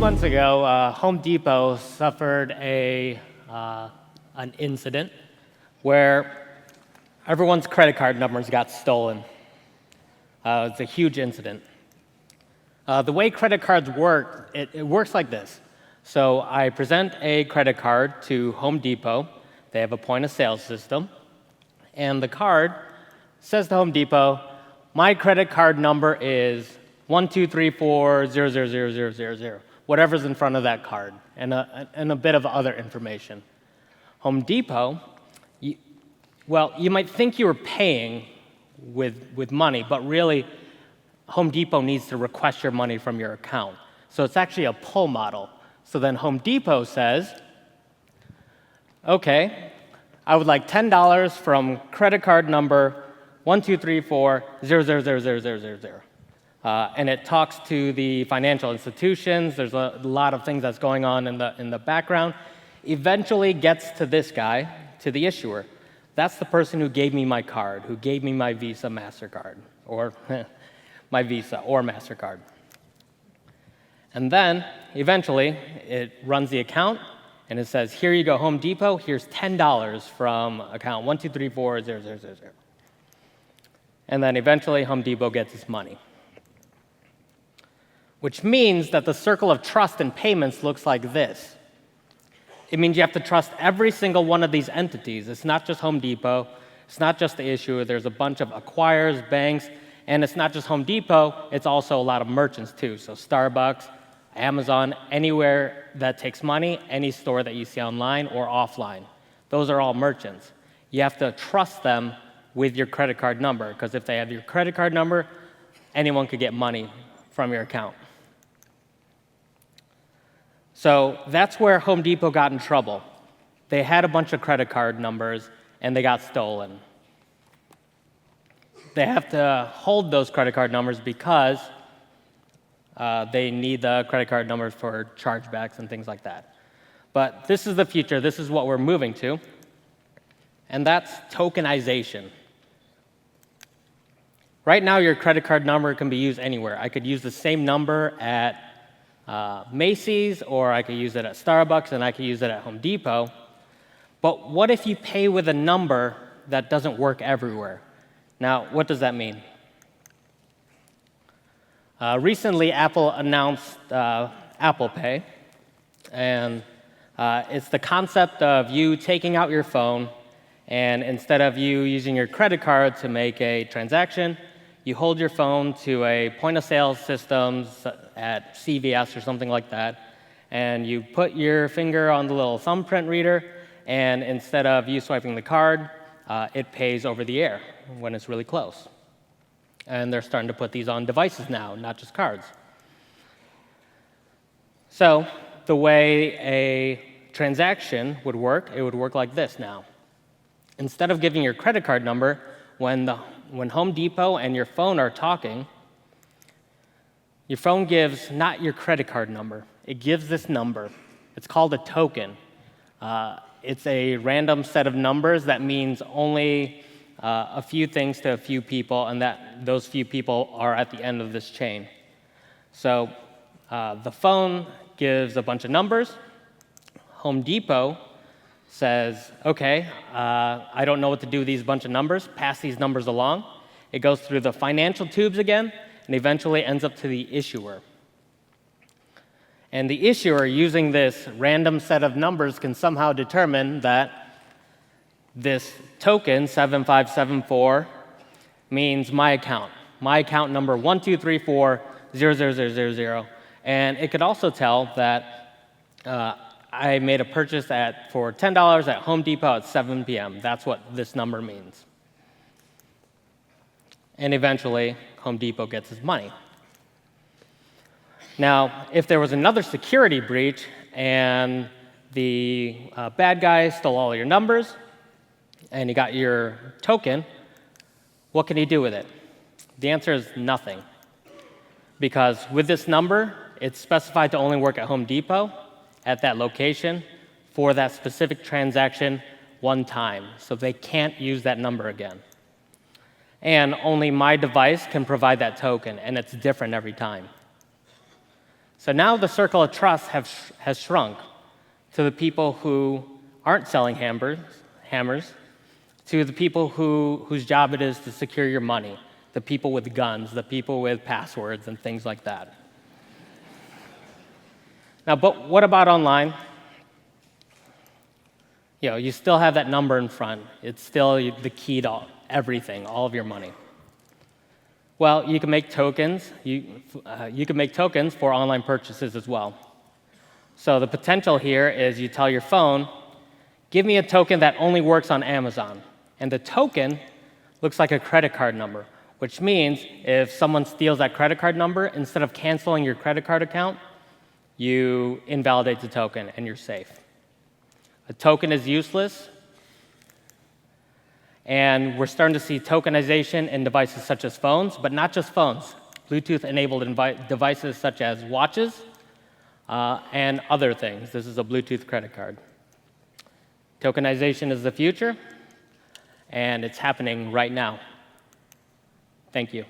months ago, Home Depot suffered an incident where everyone's credit card numbers got stolen. It's a huge incident. The way credit cards work, it works like this. So I present a credit card to Home Depot. They have a point-of-sale system. And the card says to Home Depot, my credit card number is 12340000000, whatever's in front of that card, and a bit of other information. Home Depot, you might think you were paying with money, but really, Home Depot needs to request your money from your account. So it's actually a pull model. So then Home Depot says, okay, I would like $10 from credit card number 12340000000. And it talks to the financial institutions. There's a lot of things that's going on in the background. Eventually gets to this guy, to the issuer. That's the person who gave me my card, who gave me my Visa, MasterCard, or my Visa or MasterCard. And then, eventually, it runs the account, and it says, here you go, Home Depot, here's $10 from account 123400000. And then eventually, Home Depot gets its money. Which means that the circle of trust and payments looks like this. It means you have to trust every single one of these entities. It's not just Home Depot. It's not just the issuer. There's a bunch of acquirers, banks, and it's not just Home Depot. It's also a lot of merchants, too. So Starbucks, Amazon, anywhere that takes money, any store that you see online or offline. Those are all merchants. You have to trust them with your credit card number, because if they have your credit card number, anyone could get money from your account. So that's where Home Depot got in trouble. They had a bunch of credit card numbers, and they got stolen. They have to hold those credit card numbers because they need the credit card numbers for chargebacks and things like that. But this is the future. This is what we're moving to, and that's tokenization. Right now, your credit card number can be used anywhere. I could use the same number at Macy's, or I could use it at Starbucks, and I could use it at Home Depot. But what if you pay with a number that doesn't work everywhere? Now, what does that mean? Recently, Apple announced Apple Pay, and it's the concept of you taking out your phone, and instead of you using your credit card to make a transaction, you hold your phone to a point-of-sale system at CVS or something like that, and you put your finger on the little thumbprint reader, and instead of you swiping the card, it pays over the air when it's really close. And they're starting to put these on devices now, not just cards. So the way a transaction would work, it would work like this now. Instead of giving your credit card number, when Home Depot and your phone are talking, your phone gives not your credit card number. It gives this number. It's called a token. It's a random set of numbers that means only a few things to a few people, and that those few people are at the end of this chain. So the phone gives a bunch of numbers. Home Depot says, okay, I don't know what to do with these bunch of numbers. Pass these numbers along. It goes through the financial tubes again, and eventually ends up to the issuer. And the issuer, using this random set of numbers, can somehow determine that this token, 7574, means my account number 123400000. And it could also tell that I made a purchase for $10 at Home Depot at 7 p.m. That's what this number means. And eventually, Home Depot gets its money. Now, if there was another security breach and the bad guy stole all your numbers and he got your token, what can he do with it? The answer is nothing. Because with this number, it's specified to only work at Home Depot at that location for that specific transaction one time. So they can't use that number again. And only my device can provide that token, and it's different every time. So now the circle of trust has shrunk to the people who aren't selling hammers, to the people whose job it is to secure your money, the people with guns, the people with passwords, and things like that. Now, but what about online? You still have that number in front. It's still the key to everything, all of your money. Well, you can make tokens. You can make tokens for online purchases as well. So the potential here is you tell your phone, give me a token that only works on Amazon. And the token looks like a credit card number, which means if someone steals that credit card number, instead of canceling your credit card account, you invalidate the token and you're safe. A token is useless, and we're starting to see tokenization in devices such as phones, but not just phones. Bluetooth-enabled devices such as watches and other things. This is a Bluetooth credit card. Tokenization is the future, and it's happening right now. Thank you.